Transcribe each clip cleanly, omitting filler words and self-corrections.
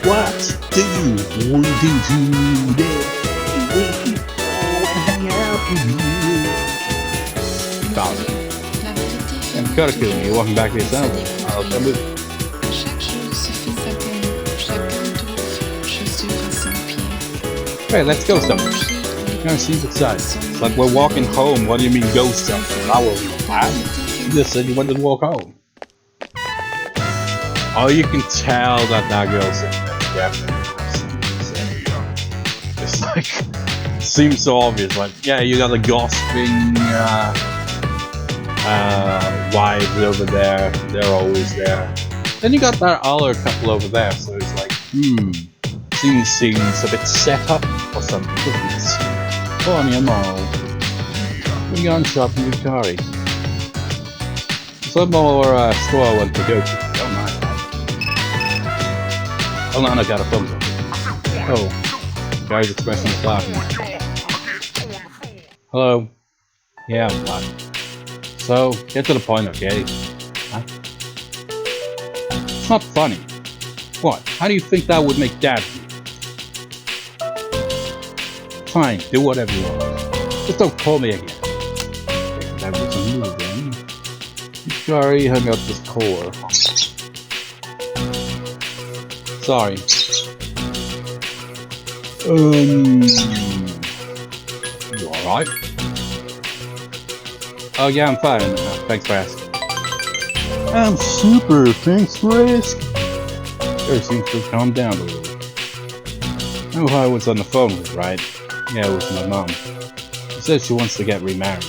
What do you want to do today? We hang out with you. Darling. And Yukari, you're walking back to yourself. I'll come with you. Hey, let's go somewhere. Go see the sights. It's like we're walking home. What do you mean go somewhere? I will be fine. You just said you wanted to walk home. Oh, you can tell that girl's definitely it's like, seems so obvious. Like, yeah, you got the gossiping wives over there. They're always there. Then you got that other couple over there. So it's like, seems a bit set up or something. Funny and all. We're going shopping with Yukari. Some more store I want to go to. Don't mind that. Oh no, I got a thumbs up. Oh, Gary's expressing his laughing. Hello. Yeah, I'm fine. So, get to the point, okay? Huh? It's not funny. What? How do you think that would make Dad feel? Fine, do whatever you want. Just don't call me again. Okay, that was a move then. Yukari hung up his core. Sorry. You alright? Oh yeah, I'm fine. Thanks for asking. I'm super, thanks for asking. There seems to have calmed down a little. Know who I was on the phone with, right? Yeah, it was my mom. She says she wants to get remarried.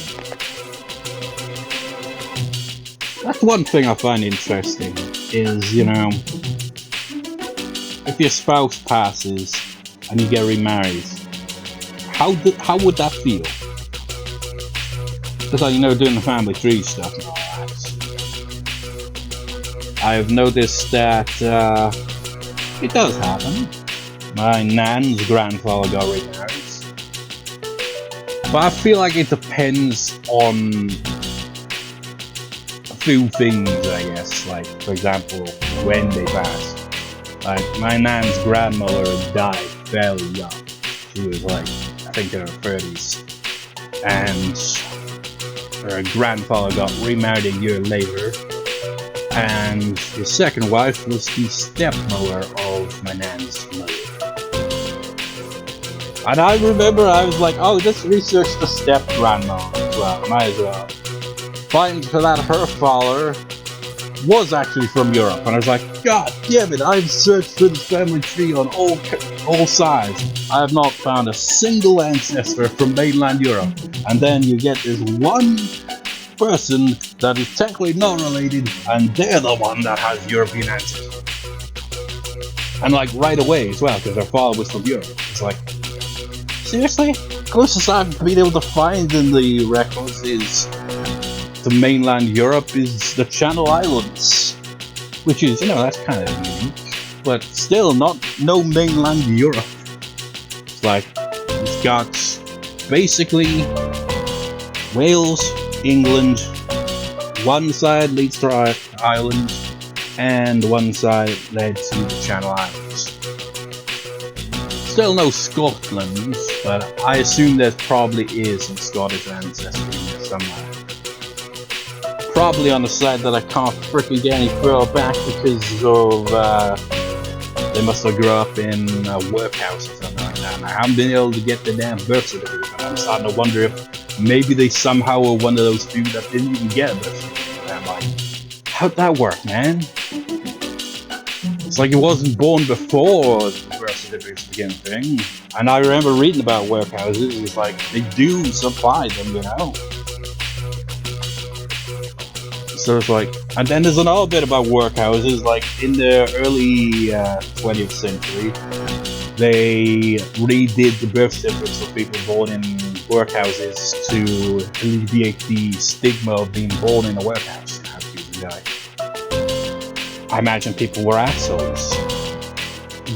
That's one thing I find interesting, is, you know, if your spouse passes and you get remarried, how would that feel? Just like, you know, doing the family tree stuff and all that. I've noticed that it does happen. My nan's grandfather got remarried. But I feel like it depends on a few things, I guess. Like, for example, when they pass. Like, my nan's grandmother died fairly young. She was like, I think in her 30s. And her grandfather got remarried a year later. And his second wife was the stepmother of my nan's mother. And I remember I was like, oh, just research the step-grandmother as well, might as well. Find that her father was actually from Europe, and I was like, God damn it, I've searched through the family tree on all sides. I have not found a single ancestor from mainland Europe. And then you get this one person that is technically not related, and they're the one that has European ancestry. And like right away as well, because their father was from Europe. It's like, seriously? Closest I've been able to find in the records is to mainland Europe is the Channel Islands, which is, you know, that's kind of unique, but still no mainland Europe. It's like it's got basically Wales, England, one side leads to Ireland, and one side led to the Channel Islands. Still no Scotland, but I assume there probably is some Scottish ancestry in there somewhere. Probably on the side that I can't freaking get any further back because of they must have grew up in a workhouse or something like that. And I haven't been able to get the damn birth certificate. And I'm starting to wonder if maybe they somehow were one of those few that didn't even get a birth certificate. And I'm like, how'd that work, man? It's like it wasn't born before the birth certificates became a thing. And I remember reading about workhouses. It's like they do supply them, you know. So it's like, and then there's another bit about workhouses, like in the early 20th century, they redid the birth certificates for people born in workhouses to alleviate the stigma of being born in a workhouse. I imagine people were assholes.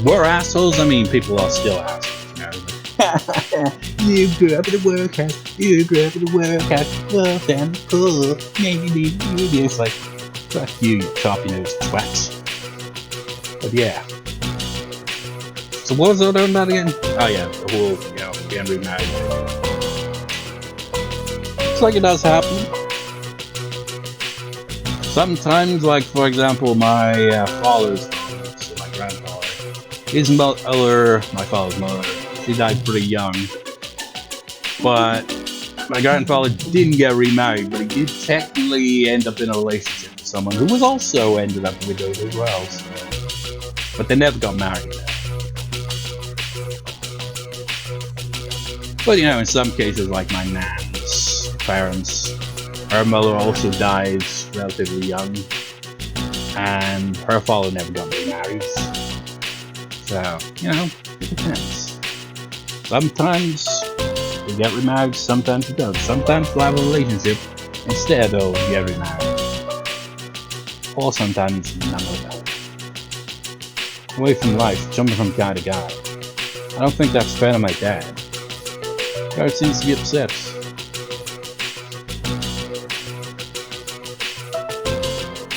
Were assholes? I mean, people are still assholes. You grew up in a workhouse. You grew up in a workhouse. Rough and poor. Maybe. It's like, fuck you, you choppy nosed twats. But yeah. So what was it on that again? Oh yeah, the whole, you know, getting remarried. It's like it does happen. Sometimes, like for example, my father's mother, so my grandfather, his mother, my father's mother, she died pretty young. But my grandfather didn't get remarried, but he did technically end up in a relationship with someone who was also ended up widowed as well. So. But they never got married. But you know, in some cases, like my nan's parents, her mother also died relatively young, and her father never got remarried. So, you know, it depends. Sometimes you get remarried, sometimes you don't. Sometimes you have a relationship instead of get remarried. Or sometimes none of that. Away from life, jumping from guy to guy. I don't think that's fair to my dad. God seems to be upset.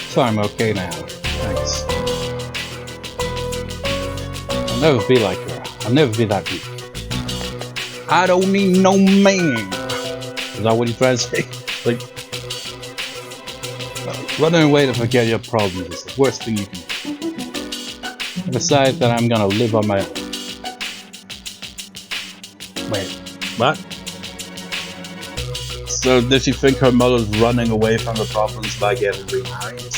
So I'm okay now. Thanks. I'll never be like her. I'll never be that weak. I don't need no man. Is that what you're trying to say? Like, running away to forget your problems is the worst thing you can do. I decided that I'm gonna live on my own. Wait, what? So does she think her mother's running away from the problems by getting remarried?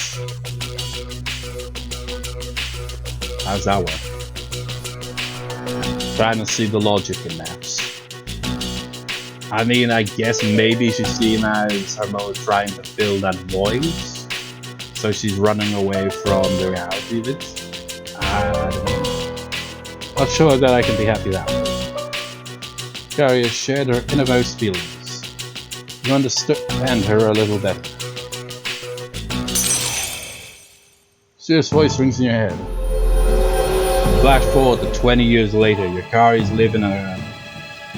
How's that work? Trying to see the logic in that. I mean, I guess maybe she's seen as her mother trying to fill that void, so she's running away from the reality of it. I don't know. Not sure that I can be happy that way. Yukari has shared her innermost feelings. You understand her a little better. Serious voice rings in your head. Flash forward to 20 years later. Yukari's living in a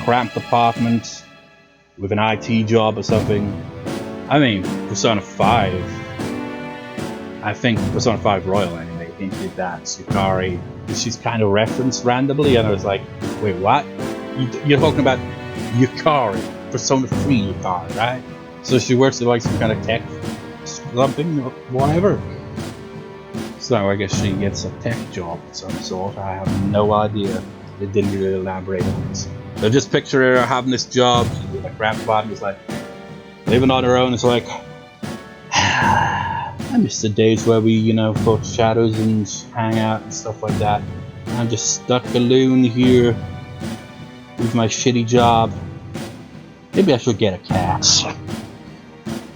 cramped apartment with an IT job or something. I mean, Persona 5. I think Persona 5 Royal anyway hinted that Yukari, she's kind of referenced randomly, and I was like, wait, what? You're talking about Yukari, Persona 3 Yukari, right? So she works at like some kind of tech something or whatever. So I guess she gets a tech job of some sort. I have no idea. They didn't really elaborate on it. So just picture her having this job, she's in a cramped apartment, it's like living on her own. It's like, I miss the days where we, you know, fought shadows and hang out and stuff like that. I'm just stuck alone here with my shitty job. Maybe I should get a cat.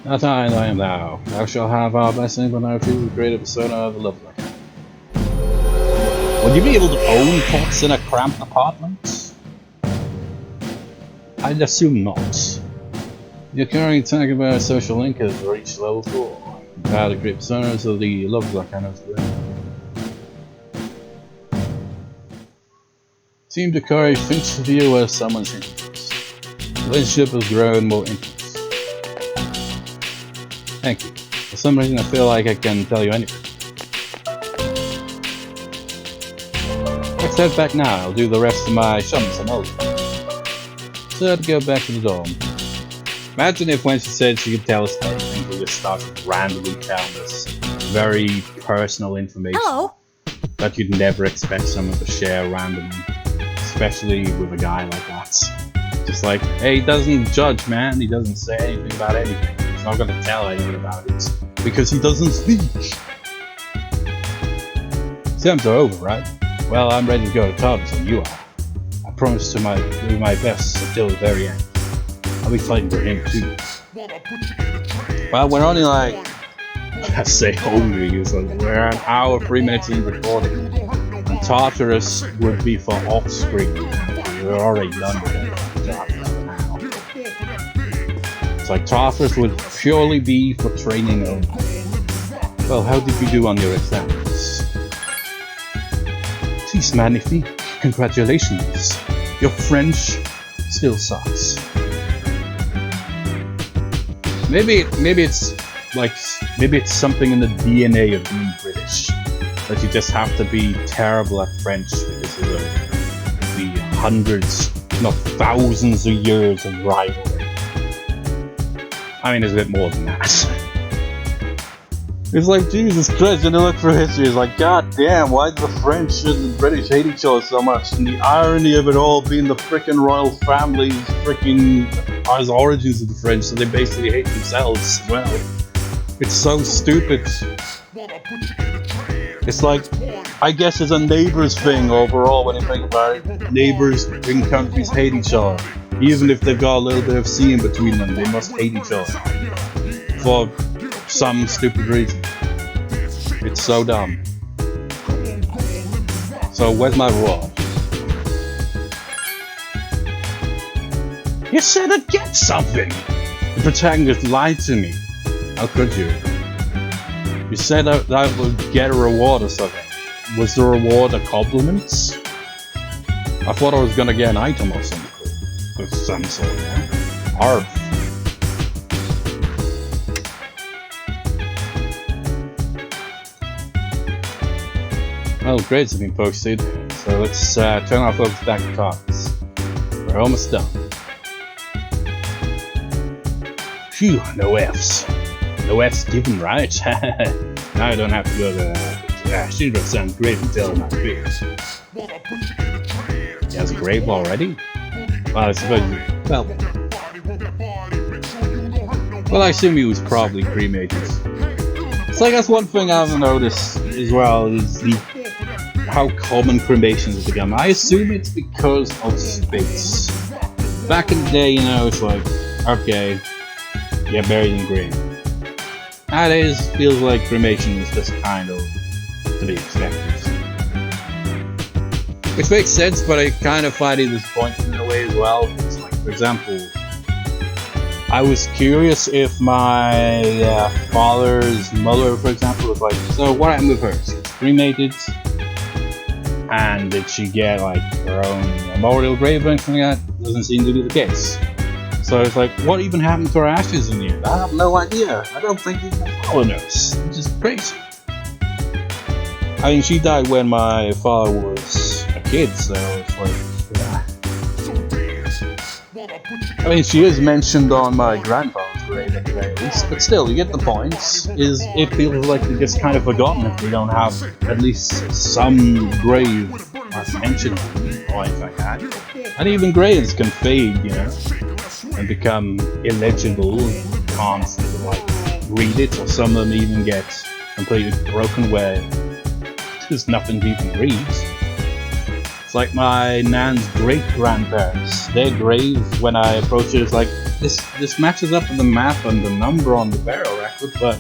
Not I am thou. Thou shalt have our blessing when I choose the greater persona of the love life. Would you be able to own pets in a cramped apartment? I'd assume not. You're currently talking about a social link has reached level 4. How the great personas of the love life kind of way. Team Yukari thinks of you as someone's interest. The relationship has grown more intimate. Thank you. For some reason I feel like I can tell you anything. Let's head back now. I'll do the rest of my shums and all. So I'd go back to the dorm. Imagine if when she said she could tell us anything, we just started randomly telling us very personal information. Hello. That you'd never expect someone to share randomly. Especially with a guy like that. Just like, hey, he doesn't judge, man. He doesn't say anything about anything. He's not gonna tell anyone about it. Because he doesn't speak. Exams are over, right? Well, I'm ready to go to TARDIS and you are. I promise to do my best until the very end. I'll be fighting for him too. Well, we're only like, I say only, so we're an hour, 3 minutes in recording. And Tartarus would be for off-screen. We're already done with it. Now. It's like Tartarus would purely be for training only. Well, how did you do on your exams? It's magnifique. Congratulations. Your French still sucks. Maybe it's something in the DNA of being British that you just have to be terrible at French because of the hundreds, not thousands of years of rivalry. I mean, it's a bit more than that. It's like, Jesus Christ, and you look through history, it's like, god damn, why do the French and the British hate each other so much? And the irony of it all being the frickin' royal families frickin' are the origins of the French, so they basically hate themselves as well. It's so stupid. It's like, I guess it's a neighbours thing overall when you think about it. Neighbours in countries hate each other. Even if they've got a little bit of sea in between them, they must hate each other. For some stupid reason. It's so dumb. So where's my rod? You said I'd get something! The protagonist lied to me. How could you? You said I would get a reward or something. Was the reward a compliment? I thought I was gonna get an item or something. Of some sort, yeah? Arf. Well, grades have been posted, so let's turn our focus back to cards. We're almost done. Phew, no Fs. No Fs given, right? Now I don't have to go to shooter of some grave until my fears. He has a grave already? Well, I suppose. Well, I assume he was probably cremated. It's like that's one thing I haven't noticed as well is how common cremations have become. I assume it's because of space. Back in the day, you know, it's like, okay, get buried in the grave. Nowadays, feels like cremation is just kind of to be expected. Which makes sense, but I kind of find it disappointing in a way as well. It's like, for example, I was curious if my father's mother, for example, was like, so what happened with her? She was cremated, and did she get like her own memorial grave or anything like that? Doesn't seem to be the case. So it's like, what even happened to her ashes in the end? I have no idea. I don't think even my father knows. Which is crazy. I mean, she died when my father was a kid, so it's like, yeah. I mean, she is mentioned on my grandfather's grave at the very least, but still, you get the point. Is it feels like they're just kind of forgotten if we don't have at least some grave mentioned or anything like that. And even graves can fade, you know, and become illegible. You can't like read it, or some of them even get completely broken where there's nothing to even read. It's like my nan's great-grandparents. Their grave, when I approached it, it's like, this matches up with the map and the number on the burial record, but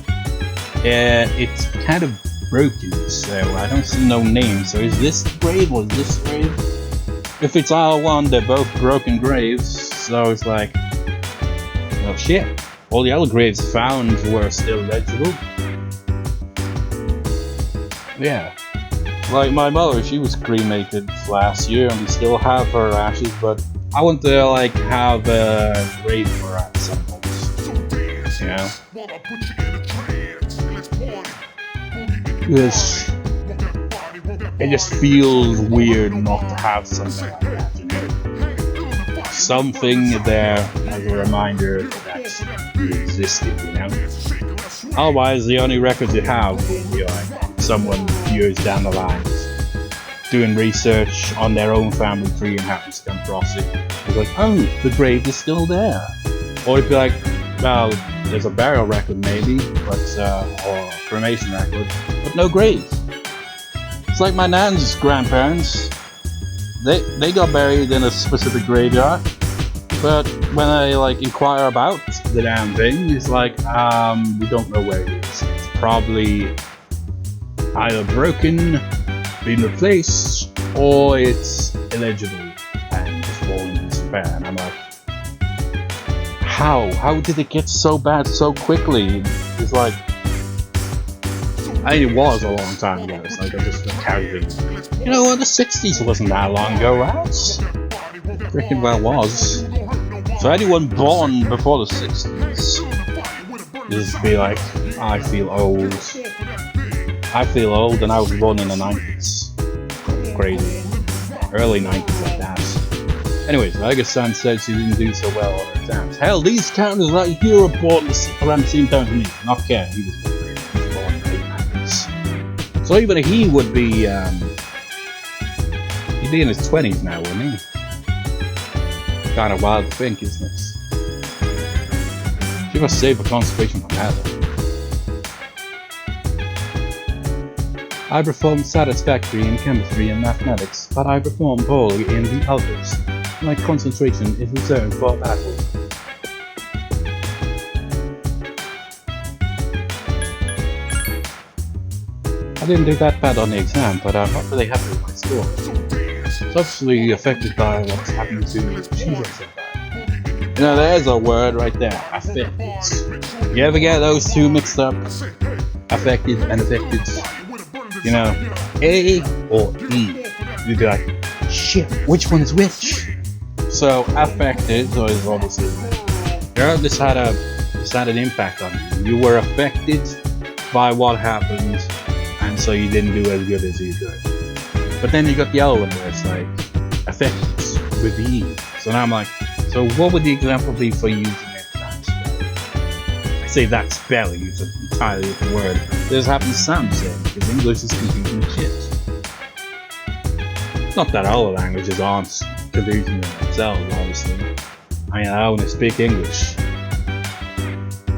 it's kind of broken, so I don't see no name. So is this the grave or is this the grave? If it's all one, they're both broken graves, so it's like, oh shit, all the other graves found were still legible. Yeah. Like my mother, she was cremated last year and we still have her ashes, but I want to like have a grave for her at some point. You know? It just feels weird not to have something like that, you know? Something there as a reminder that you existed, you know? Otherwise, the only records you have will be like someone years down the line doing research on their own family tree and happens to come across it. It's like, oh, the grave is still there. Or it'd be like, well, there's a burial record maybe, but or a cremation record, but no grave. It's like my nan's grandparents. They got buried in a specific graveyard, but when I like inquire about the damn thing, it's like, we don't know where it is. It's probably either broken, been replaced, or it's illegible and just falling into despair. And I'm like, how did it get so bad so quickly? It's like, I mean, it was a long time ago. It's like I just carried it. You know what? The 60s wasn't that long ago, right? Freaking well was. So anyone born before the 60s just be like, I feel old. I feel old, and I was born in the 90s. Crazy. Early 90s like that. Anyways, Agatha said she didn't do so well on her exams. Hell, these counters right here are born around the same time as me. Not Ken, he was born in the 890s. So even he would be, he'd be in his 20s now, wouldn't he? Kind of wild to think, isn't it? She must save her concentration from that. I performed satisfactory in chemistry and mathematics, but I performed poorly in the others. My concentration is reserved for battle. I didn't do that bad on the exam, but I'm not really happy with my score. It's obviously affected by what's happening to Shiva-senpai. You know, there's a word right there, affected. You ever get those two mixed up? Affected and affected. You know, A or E. You'd be like, shit, which one is which? So affected is obviously, yeah, this had an impact on you. You were affected by what happened, and so you didn't do as good as you could. But then you got the other one where it's like affected with the E. So now I'm like, so what would the example be for using it that spelling? I say that spelling, it's an entirely different word. This happens to Sam said, because English is confusing as shit. Not that all languages aren't confusing in themselves, obviously. I mean, I only speak English.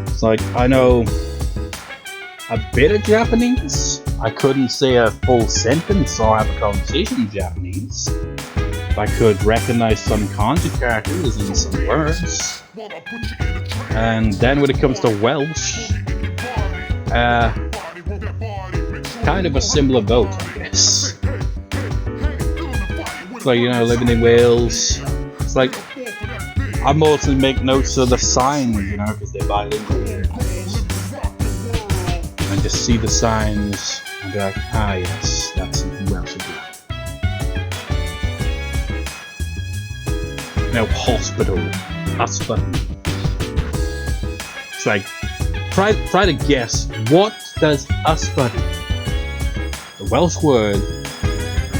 It's like, I know a bit of Japanese. I couldn't say a full sentence or have a conversation in Japanese. I could recognize some kanji characters and some words. And then when it comes to Welsh, kind of a similar boat, I guess. It's like, you know, living in Wales, it's like, I mostly make notes of the signs, you know, because they're bilingual here. And just see the signs and be like, ah yes, that's something Welsh again. Now, hospital, it's like, try to guess, what does usbuddy? The Welsh word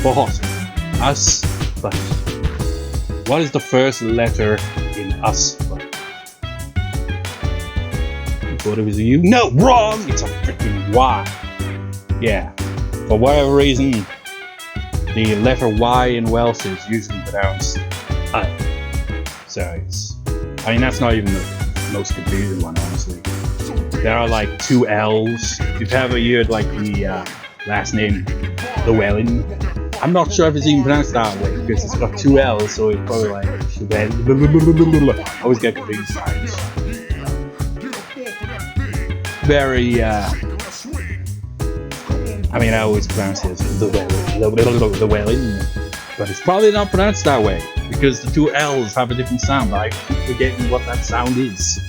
for hospital. Usbuddy. What is the first letter in usbuddy? You thought it was a U? No, wrong! It's a freaking Y. Yeah. For whatever reason, the letter Y in Welsh is usually pronounced So it's, I mean, that's not even the most confusing one, honestly. There are like two L's. If you've ever heard like the last name Llewellyn, I'm not sure if it's even pronounced that way because it's got two L's, so it's probably like I always get confused. Very I mean, I always pronounce it as Llewellyn, but it's probably not pronounced that way because the two L's have a different sound, but I keep forgetting what that sound is.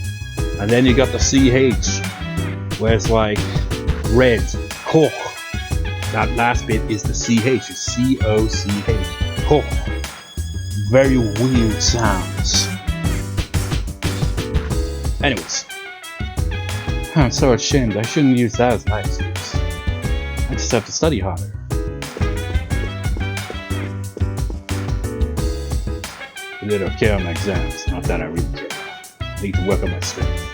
And then you got the CH, where it's like red, koch. That last bit is the CH, it's C-O-C-H, koch. Very weird sounds. Anyways, I'm so ashamed, I shouldn't use that as my excuse. I just have to study harder. I did okay on my exams, not that I really care. I need to work on my strength.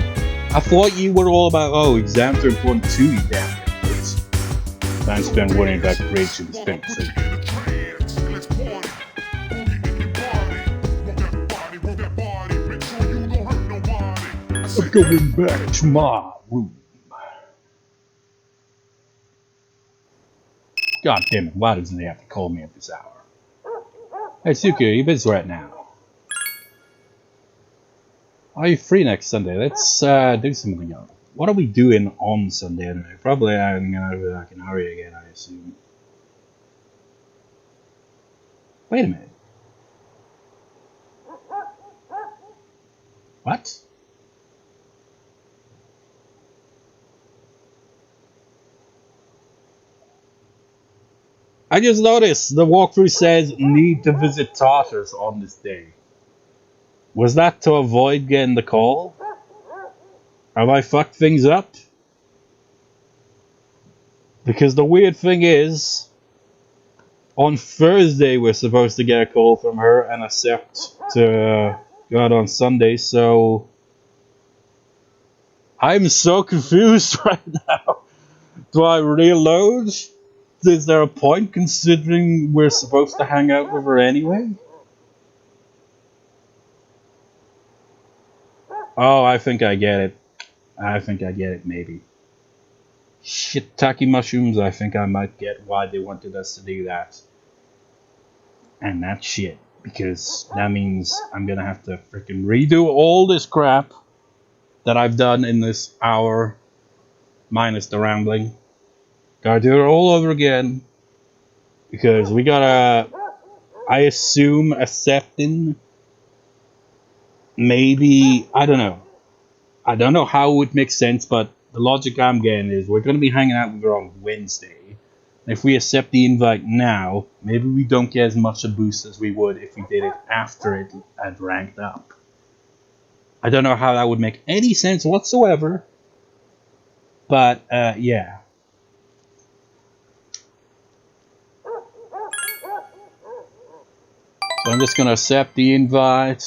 I thought you were all about, oh, exams are important too, you damn kids. Time spent worrying about grades should be spent. So. I'm going back to my room. God damn it, why doesn't he have to call me at this hour? Hey, Suki, are you busy right now? Are you free next Sunday? Let's do something else. What are we doing on Sunday anyway? Probably hanging out with Yukari again, I assume. Wait a minute. What? I just noticed the walkthrough says need to visit Tartarus on this day. Was that to avoid getting the call? Have I fucked things up? Because the weird thing is, On Thursday, we're supposed to get a call from her and accept to go out on Sunday, so I'm so confused right now. Do I reload? Is there a point considering we're supposed to hang out with her anyway? Oh, I think I get it. Maybe. Shiitake mushrooms, I think I might get why they wanted us to do that. And that's shit. Because that means I'm gonna have to freaking redo all this crap that I've done in this hour. Minus the rambling. Gotta do it all over again. Because we gotta, I assume, accepting. Maybe, I don't know. I don't know how it would make sense, but the logic I'm getting is we're gonna be hanging out with her on Wednesday. If we accept the invite now, maybe we don't get as much a boost as we would if we did it after it had ranked up. I don't know how that would make any sense whatsoever. But, yeah. So I'm just gonna accept the invite.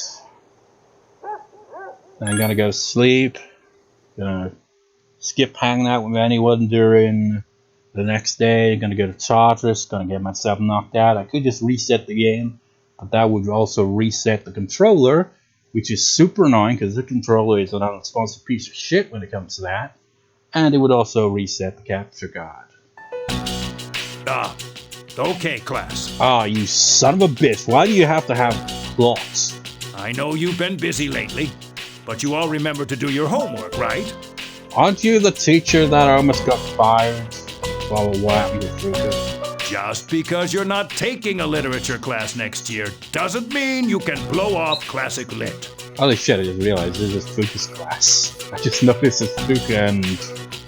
Then I'm gonna go to sleep. Gonna skip hanging out with anyone during the next day. Gonna go to Chargers. Gonna get myself knocked out. I could just reset the game, but that would also reset the controller, which is super annoying because the controller is an unresponsive piece of shit when it comes to that. And it would also reset the capture card. Okay, class. You son of a bitch. Why do you have to have plots? I know you've been busy lately, but you all remember to do your homework, right? Aren't you the teacher that almost got fired? Well, what happened with Fuuka? Just because you're not taking a literature class next year doesn't mean you can blow off classic lit. Holy shit, I just realized this is Fuuka's class. I just noticed it's Fuuka and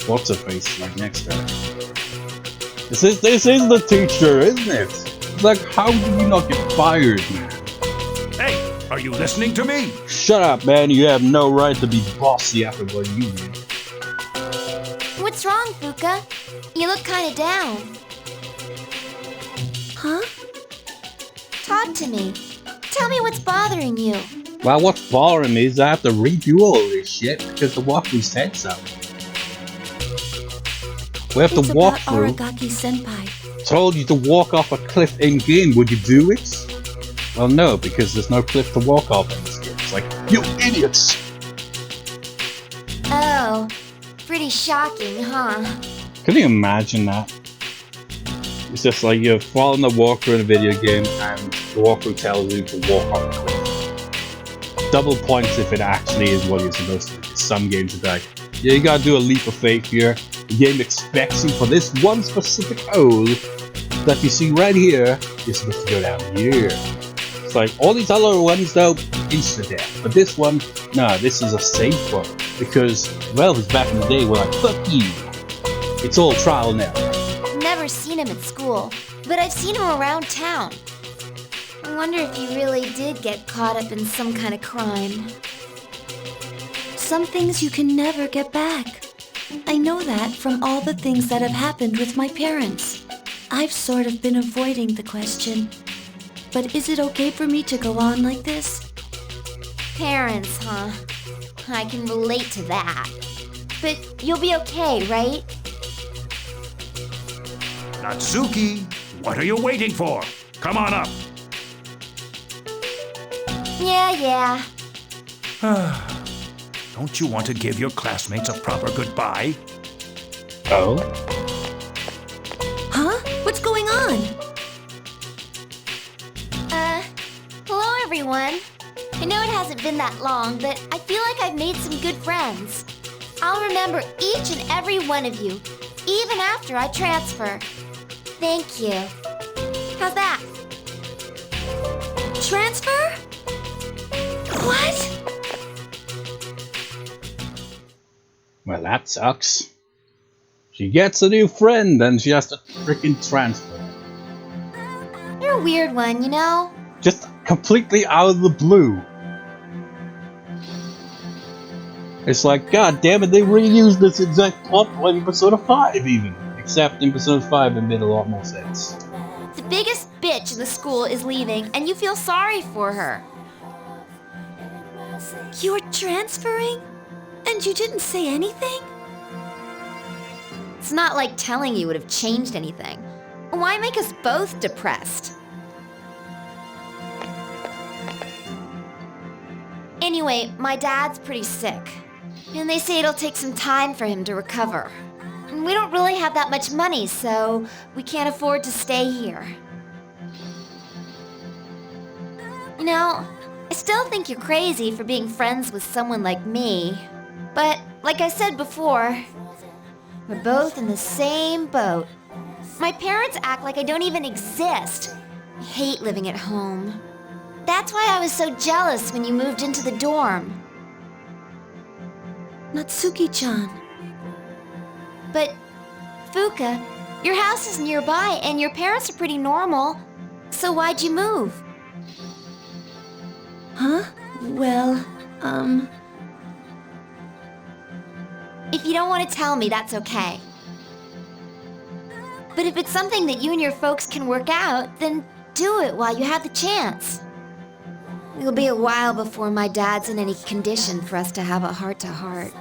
what's-her-face right next to her. This is the teacher, isn't it? It's like, how did you not get fired, man? Hey, are you listening to me? Shut up, man. You have no right to be bossy after what you did. What's wrong, Fuuka? You look kinda down. Huh? Talk to me. Tell me what's bothering you. Well, what's bothering me is I have to redo all this shit because the walkthrough said so. We have to walk through. Aragaki-senpai. Told you to walk off a cliff in game. Would you do it? Well, no, because there's no cliff to walk off in this game. It's like, you idiots! Oh, pretty shocking, huh? Can you imagine that? It's just like you're following the walkthrough in a video game and the walkthrough tells you to walk off a cliff. Double points if it actually is what you're supposed to do. Some games are like, yeah, you gotta do a leap of faith here. The game expects you for this one specific hole that you see right here, you're supposed to go down here. It's like, all these other ones though, insta-death. But this one, no, this is a safe one. Because, well, it's back in the day, we're like, fuck you. It's all trial now. Never seen him at school, but I've seen him around town. I wonder if he really did get caught up in some kind of crime. Some things you can never get back. I know that from all the things that have happened with my parents. I've sort of been avoiding the question. But is it okay for me to go on like this? Parents, huh? I can relate to that. But you'll be okay, right? Natsuki, what are you waiting for? Come on up. Yeah. Don't you want to give your classmates a proper goodbye? Oh? Huh? What's going on? Hello everyone. I know it hasn't been that long, but I feel like I've made some good friends. I'll remember each and every one of you, even after I transfer. Thank you. How's that? Transfer? What? Well, that sucks. She gets a new friend and she has to freaking transfer. You're a weird one, you know? Just completely out of the blue. It's like, god damn it, they reused this exact plot point in Persona 5 even. Except in Persona 5 it made a lot more sense. The biggest bitch in the school is leaving and you feel sorry for her. You're transferring? And you didn't say anything? It's not like telling you would have changed anything. Why make us both depressed? Anyway, my dad's pretty sick. And they say it'll take some time for him to recover. And we don't really have that much money, so we can't afford to stay here. You know, I still think you're crazy for being friends with someone like me. But, like I said before, we're both in the same boat. My parents act like I don't even exist. I hate living at home. That's why I was so jealous when you moved into the dorm. Natsuki-chan. But, Fuuka, your house is nearby and your parents are pretty normal. So why'd you move? Huh? Well, If you don't want to tell me, that's okay. But if it's something that you and your folks can work out, then do it while you have the chance. It'll be a while before my dad's in any condition for us to have a heart-to-heart.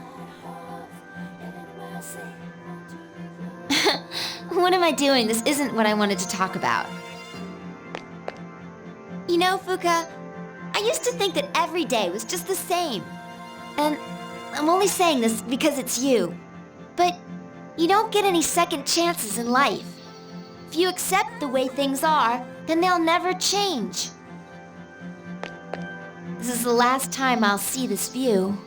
What am I doing? This isn't what I wanted to talk about. You know, Fuuka, I used to think that every day was just the same. And I'm only saying this because it's you. But you don't get any second chances in life. If you accept the way things are, then they'll never change. This is the last time I'll see this view.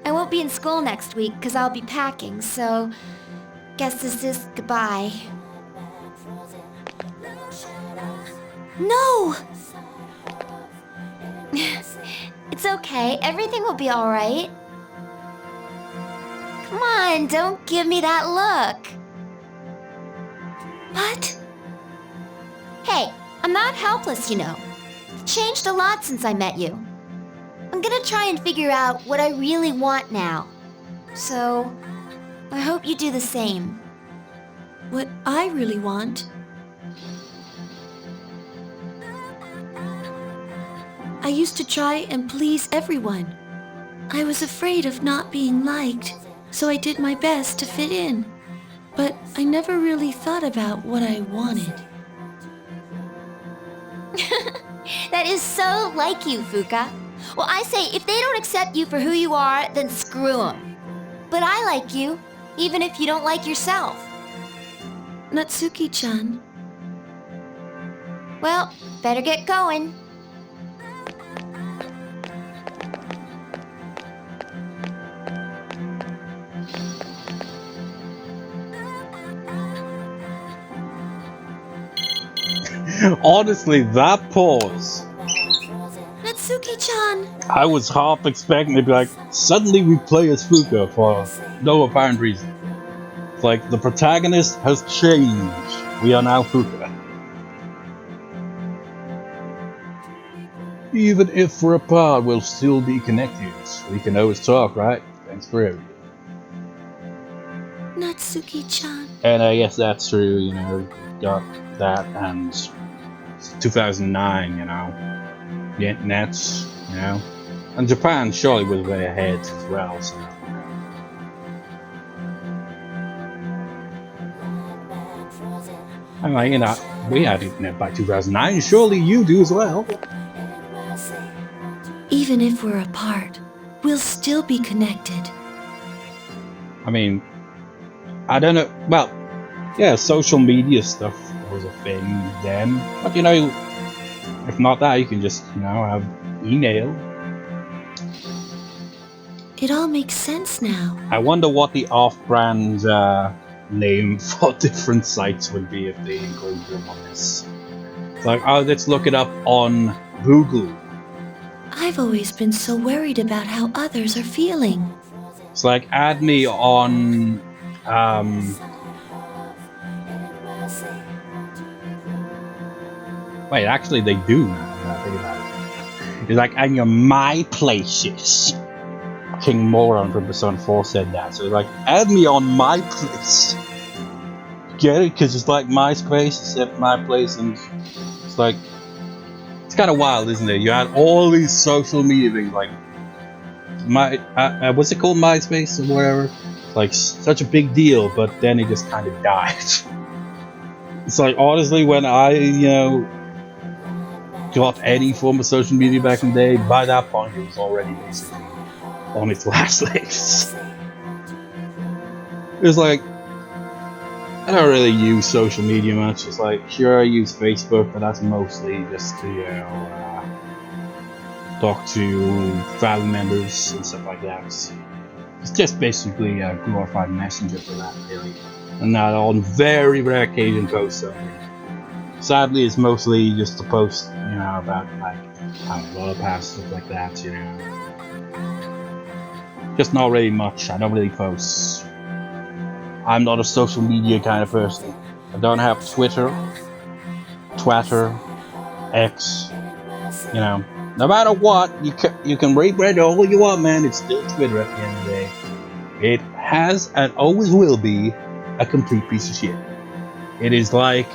I won't be in school next week because I'll be packing, so guess this is goodbye. no! It's okay. Everything will be all right. Come on, don't give me that look. What? Hey, I'm not helpless, you know. I've changed a lot since I met you. I'm gonna try and figure out what I really want now. So, I hope you do the same. What I really want... I used to try and please everyone. I was afraid of not being liked, so I did my best to fit in. But I never really thought about what I wanted. That is so like you, Fuuka. Well, I say if they don't accept you for who you are, then screw them. But I like you, even if you don't like yourself. Natsuki-chan. Well, better get going. Honestly, that pause, Natsuki-chan! I was half expecting to be like, suddenly we play as Fuuka for no apparent reason. It's like the protagonist has changed. We are now Fuuka. Even if we're apart, we'll still be connected. We can always talk, right? Thanks for everything. Natsuki-chan. And I guess that's true, you know, got that and 2009, you know, the internet's, you know, and Japan surely was way ahead as well, so. I'm like, you know, we had internet by 2009, surely you do as well. Even if we're apart, we'll still be connected. I mean, I don't know, well, yeah, social media stuff was a thing then, but you know, if not that, you can just, you know, have email. It all makes sense now. I wonder what the off-brand name for different sites would be if they included them on this. It's like, oh, let's look it up on Google. I've always been so worried about how others are feeling. It's like, add me on, wait, actually they do now, think about it. It's like, and your My Places. King Moron from Persona 4 said that, so it's like, add me on My Place. get it because it's like MySpace except my place, and it's like it's kind of wild, isn't it? You had all these social media things like what's it called, MySpace or whatever. It's like such a big deal, but then it just kind of died. It's like honestly, when I got any form of social media back in the day, by that point it was already basically on its last legs. It was like, I don't really use social media much. It's like, sure, I use Facebook, but that's mostly just to talk to family members and stuff like that. It's just basically a glorified messenger for that, really. And that on very rare occasion post something. Sadly, it's mostly just to post, about like how past stuff like that, Just not really much. I don't really post. I'm not a social media kind of person. I don't have Twitter, X. No matter what, you can rebrand all you want, man. It's still Twitter at the end of the day. It has and always will be a complete piece of shit. It is like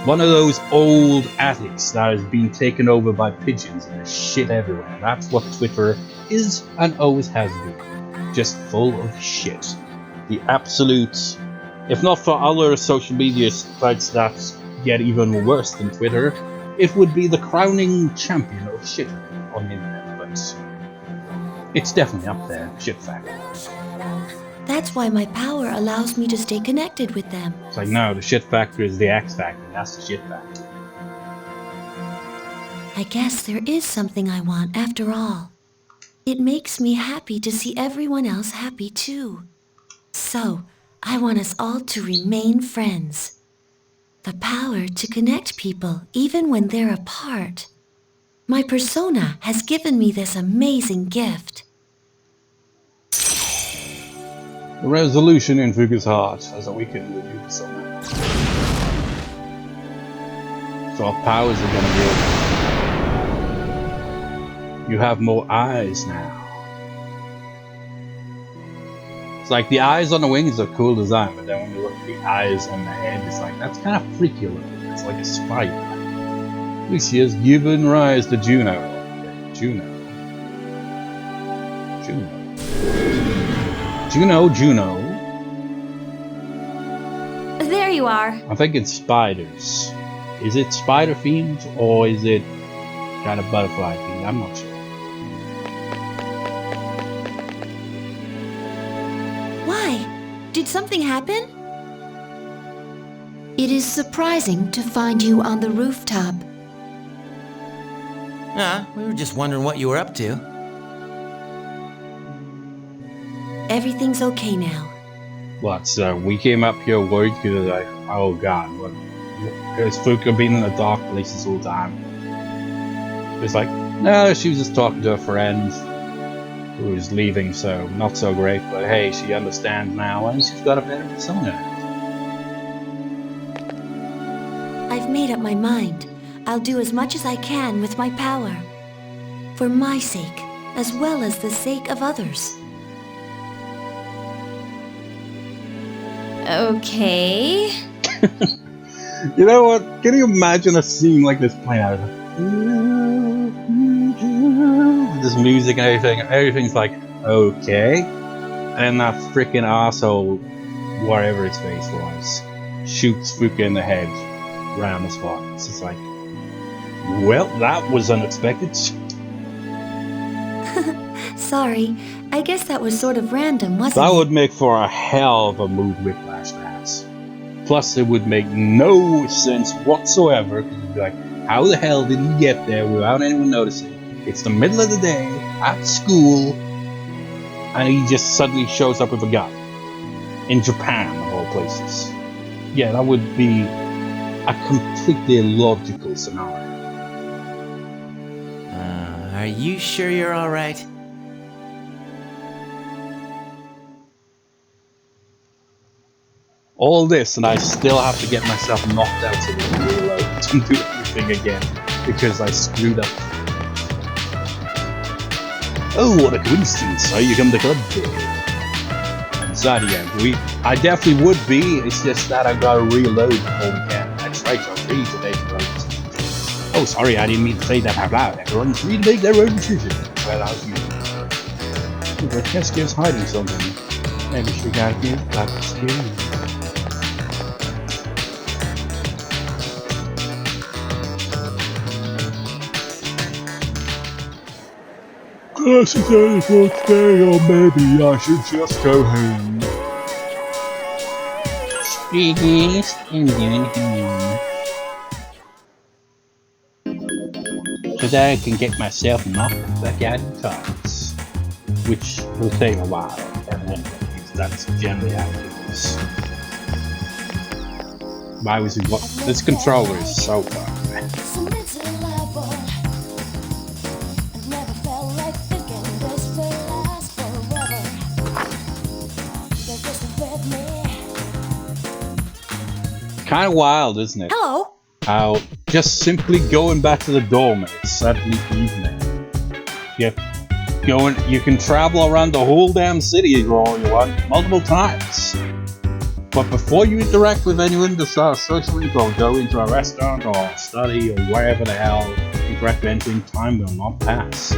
one of those old attics that has been taken over by pigeons and there's shit everywhere. That's what Twitter is and always has been. Just full of shit. The absolute, if not for other social media sites that get even worse than Twitter, it would be the crowning champion of shit on the internet, but it's definitely up there, shit factor. That's why my power allows me to stay connected with them. It's like, no, the shit factor is the X factor, that's the shit factor. I guess there is something I want after all. It makes me happy to see everyone else happy too. So, I want us all to remain friends. The power to connect people even when they're apart. My persona has given me this amazing gift. The resolution in Fuuka's heart has awakened with your persona. Soft powers are gonna give. You have more eyes now. Like the eyes on the wings are cool design, but then when you look at the eyes on the head, it's like, that's kind of freaky looking. It's like a spider. At least she has given rise to Juno. Juno. There you are. I think it's spiders. Is it spider themed or is it kind of butterfly themed? I'm not sure. Did something happen? It is surprising to find you on the rooftop. We were just wondering what you were up to. Everything's okay now. What, so we came up here worried because like, oh god, what? Has Fuuka been in a dark place this whole time? It's like, no, she was just talking to a friend who is leaving, so not so great, but hey, she understands now and she's got a better persona. I've made up my mind. I'll do as much as I can with my power. For my sake, as well as the sake of others. Okay. You know what? Can you imagine a scene like this playing out? This music and everything's like, okay. And that freaking asshole, whatever his face was, shoots Fuuka in the head right on the spot. It's just like, well, that was unexpected. Sorry, I guess that was sort of random, wasn't That it? would make for a hell of a mood whiplash dance. Plus, it would make no sense whatsoever, because you'd be like, how the hell did he get there without anyone noticing? It's the middle of the day, at school, and he just suddenly shows up with a gun. In Japan, of all places. Yeah, that would be a completely illogical scenario. Are you sure you're alright? All this, and I still have to get myself knocked out so we can reload and do everything again, because I screwed up. Oh, what a coincidence! How you come to club day? outside again. I definitely would be. It's just that I gotta reload before we can. That's right, so free today. Oh, sorry, I didn't mean to say that out loud. Everyone's free to make their own decision. Well, as usual. But Keskia's hiding something. Maybe she got here. That's scary. Class is only for today, or maybe I should just go home. Biggest Indian home. So that I can get myself knocked back out of the targets. Which will take a while, because that's generally how it is. Why was it what? This controller is so far. Kind of wild, isn't it? Hello. How just simply going back to the dorm and it's suddenly evening. You can travel around the whole damn city all you want, multiple times. But before you interact with anyone to start socially, or go into a restaurant or study or wherever the hell interact with anything, time will not pass.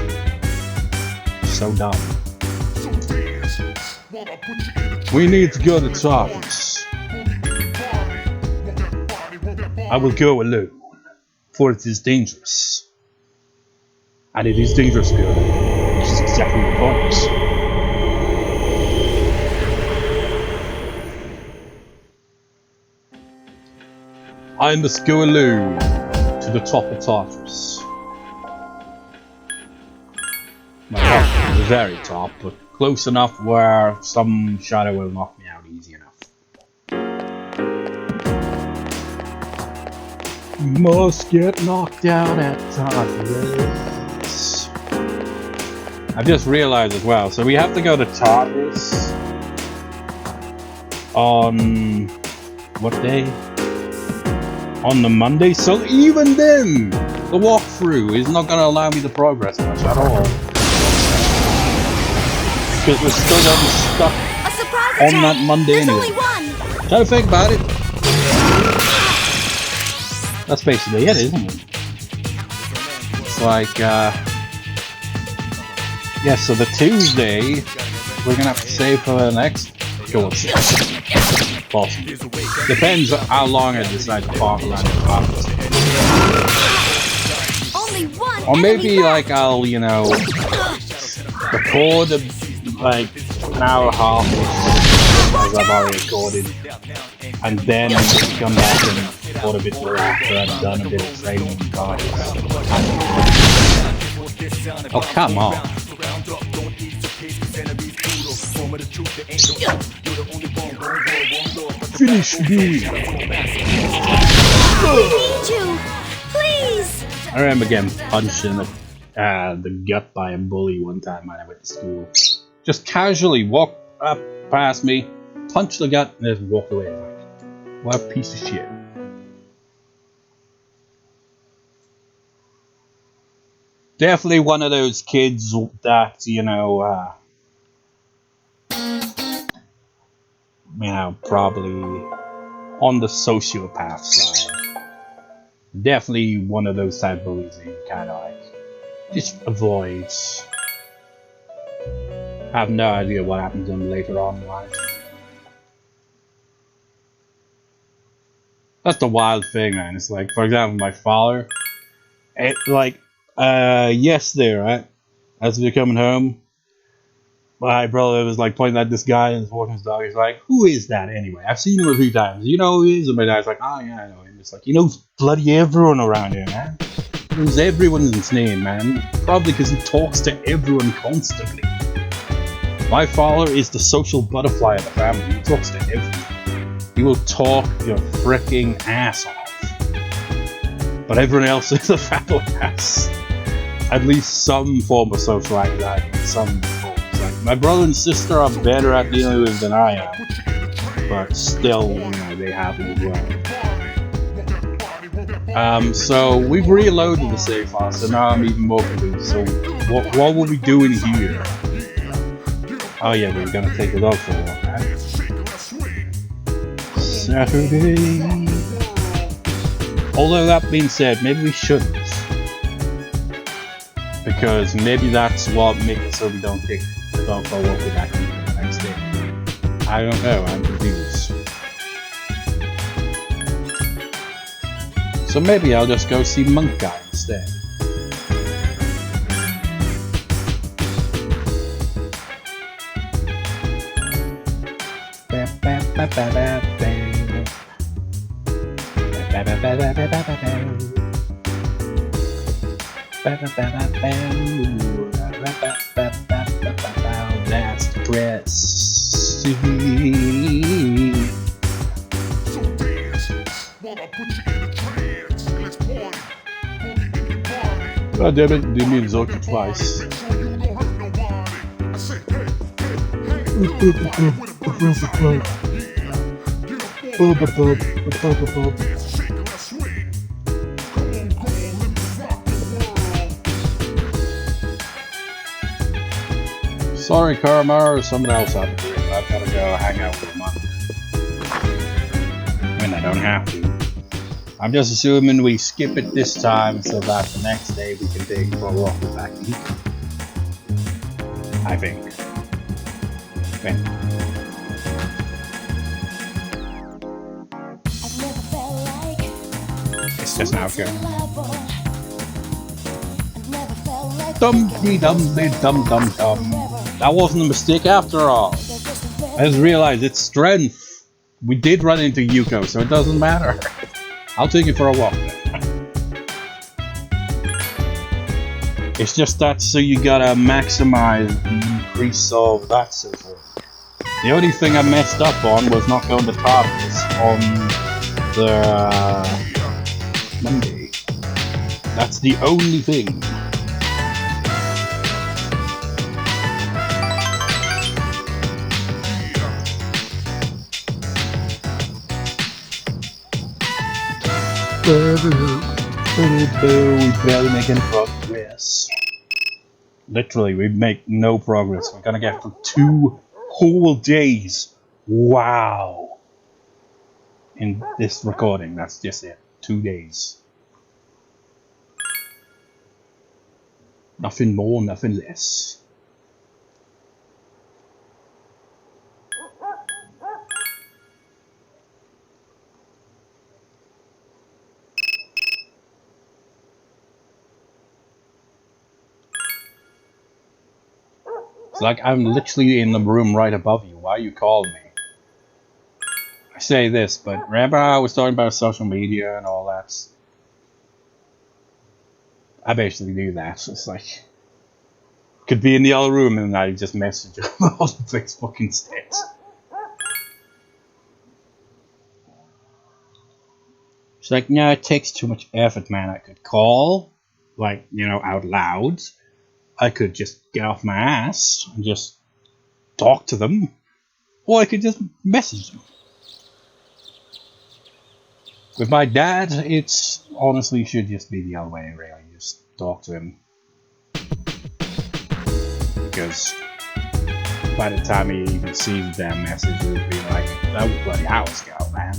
So dumb. We need to go to Tarkus. I will go alone, for it is dangerous. And it is dangerous, girl. Which is exactly the point. I must go alone to the top of Tartarus. Not up to the very top, but close enough where some shadow will knock me out easy enough. Must get knocked out at Tartarus. I've just realized as well, so we have to go to Tartarus on what day? On the Monday, so even then, the walkthrough is not going to allow me to progress much at all. Because we're still going to be stuck on that Monday anyway. Try to think about it. That's basically it, isn't it? It's like, yeah, so the Tuesday, we're going to have to save for the next course. Possibly. Depends on how long I decide to park around the office. Or maybe like I'll, you know, record like an hour and a half as I've already recorded, and then come back and record a bit more after I've done a bit of training and cards. Oh, come on. Finish me! We need you! Please! I remember getting punched in the gut by a bully one time when I went to school. Just casually walked up past me, punched the gut, and then walked away. What a piece of shit. Definitely one of those kids that, you know, probably on the sociopath side. Definitely one of those type bullies that you kind of like just avoids. I have no idea what happens to them later on in life. That's the wild thing, man. It's like, for example, my father. Yesterday, right? As we were coming home, my brother was like pointing at this guy and walking his dog. He's like, "Who is that anyway? I've seen him a few times. You know who he is?" And my dad's like, "Oh yeah, I know him." It's like, he knows bloody everyone around here, man. He knows everyone's name, man. Probably because he talks to everyone constantly. My father is the social butterfly of the family. He talks to everyone. He will talk your freaking ass off. But everyone else in the family has at least some form of social anxiety. Some forms. Like, my brother and sister are better at dealing with it than I am. But still, you know, they have it as well. So we've reloaded the save file, so now I'm even more confused. So what were we doing here? Oh yeah, we were gonna take it off for a while, right? Saturday. Although that being said, maybe we shouldn't. Because maybe that's what makes it so we don't take the dog for a walk back the next day. I don't know, I'm confused. So maybe I'll just go see Monk Guy instead. That's the press. So dance, while I put you in a trance. Let's party, boogie in your body. God damn it, do me Zoki twice. Make sure you don't hurt nobody. I say, hey, good body with a burn inside. Yeah, get up on that beat. Dance, shake, and let's swing. Come on, let me rock the world. Sorry, Karma, or someone else out there. I've got to go hang out with a monk. I mean, I don't have to. I'm just assuming we skip it this time so that the next day we can take for a walk back to Yuko. I think. It's just now good. Dum-dee-dum-dee-dum-dum-dum. That wasn't a mistake after all. I just realized it's strength. We did run into Yuko, so it doesn't matter. I'll take you for a walk. It's just that, so you gotta maximize the increase of that sort of thing. The only thing I messed up on was not going to TARDIS on the Monday. That's the only thing. We barely making progress. Literally, we make no progress. We're gonna get through 2 whole days. Wow. In this recording, that's just it. 2 days. Nothing more, nothing less. It's like I'm literally in the room right above you. Why you called me? I say this, but remember I was talking about social media and all that? I basically do that. It's like, could be in the other room and I just message you on Facebook instead. She's like, no, it takes too much effort, man. I could call, like, you know, out loud. I could just get off my ass and just talk to them. Or I could just message them. With my dad, it's honestly should just be the other way, really. Just talk to him. Because by the time he even sees the damn message, it would be like, that was bloody hours ago, man.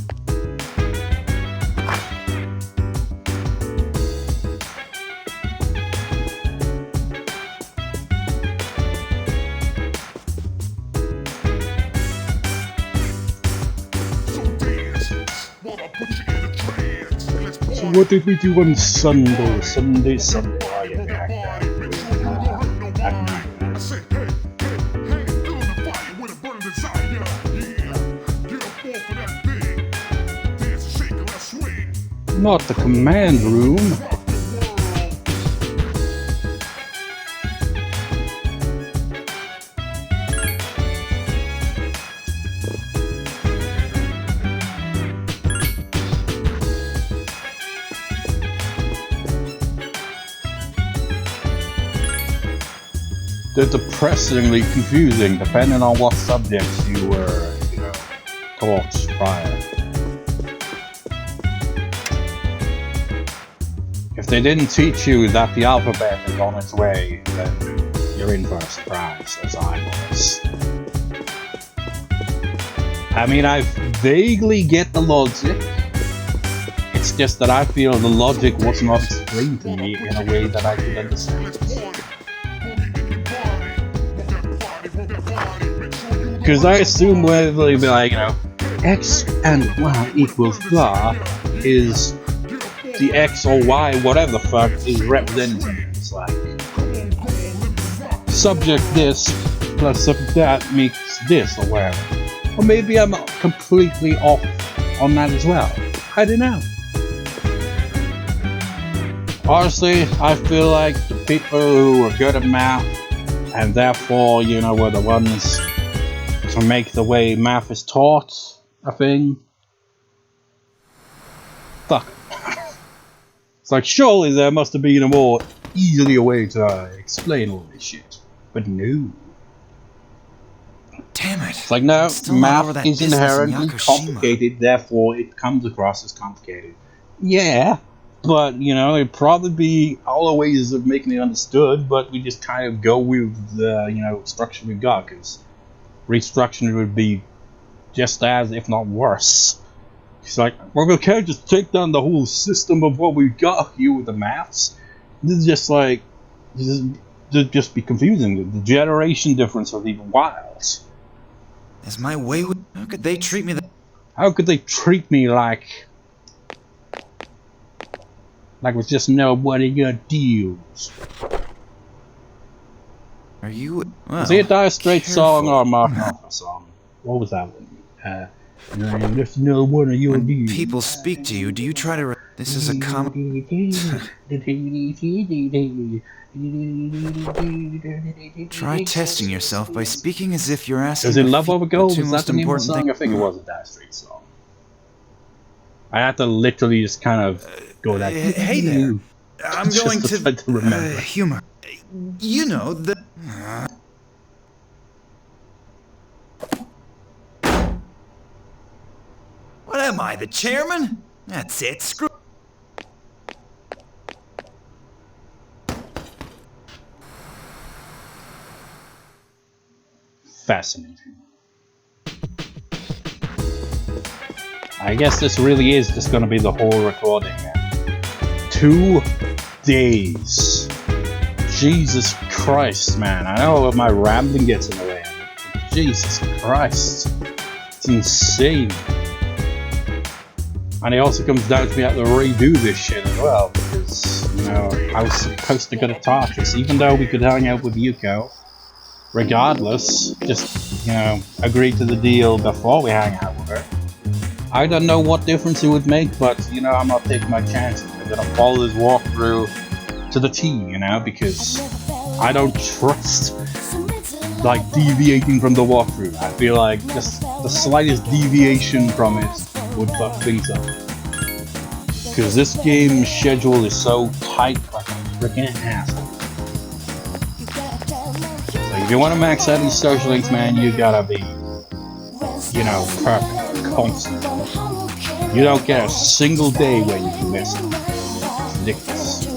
So what did we do on Sunday? Sunday. Oh, yeah, back there. At night. Not the command room. They're depressingly confusing depending on what subjects you were, you know, taught prior. If they didn't teach you that the alphabet is on its way, then you're in for a surprise, as I was. I mean, I vaguely get the logic. It's just that I feel the logic was not explained to me in a way that I could understand. Because I assume whether they'll be like, you know, x and y equals blah is the x or y, whatever the fuck, is represented. It's like subject this plus subject that makes this or whatever. Or maybe I'm completely off on that as well. I don't know. Honestly, I feel like the people who are good at math and therefore, you know, were the ones to make the way math is taught a thing. Fuck. It's like, surely there must have been a more easier way to explain all this shit. But no. Damn it. It's like, no, Still not over math that is business in inherently Yakushima. complicated, therefore it comes across as complicated. Yeah, but, you know, it'd probably be all the ways of making it understood, but we just kind of go with the, you know, structure we got, because restructuring would be just as, if not worse. It's like, well, we can't just take down the whole system of what we got here with the maths. This is just like, this would just be confusing. The generation difference was even wild. Is my wayward... How could they treat me that... How could they treat me like it was just no one of your deals? Are you... Well, Is it a Dire Straits song careful. or a Mark Knopfler song? What was that one? There's no one of your When deals. people speak to you, do you try to... This is a common... Try testing yourself by speaking as if you're asking... Was it Love Over Gold? The two Was that most the name of the important song? I think it was a Dire Straits song. I had to literally just kind of go that. Hey there. I'm Just going to try to remember. humor. You know, the... What am I, the chairman? That's it, screw... Fascinating. I guess this really is just gonna be the whole recording, man. 2 days. Jesus Christ, man. I know my rambling gets in the way of it, but Jesus Christ. It's insane. And it also comes down to me having to redo this shit as well, because, you know, I was supposed to go to Tarkus, even though we could hang out with Yuko. Regardless, just, you know, agree to the deal before we hang out with her. I don't know what difference it would make, but, you know, I'm not taking my chances. I'm gonna follow this walkthrough to the T, you know, because I don't trust, like, deviating from the walkthrough. I feel like just the slightest deviation from it would fuck things up. Because this game's schedule is so tight like a freaking asshole. If you want to max out these social links, man, you gotta be, you know, perfect, constant. You don't get a single day where you can miss them. It's ridiculous.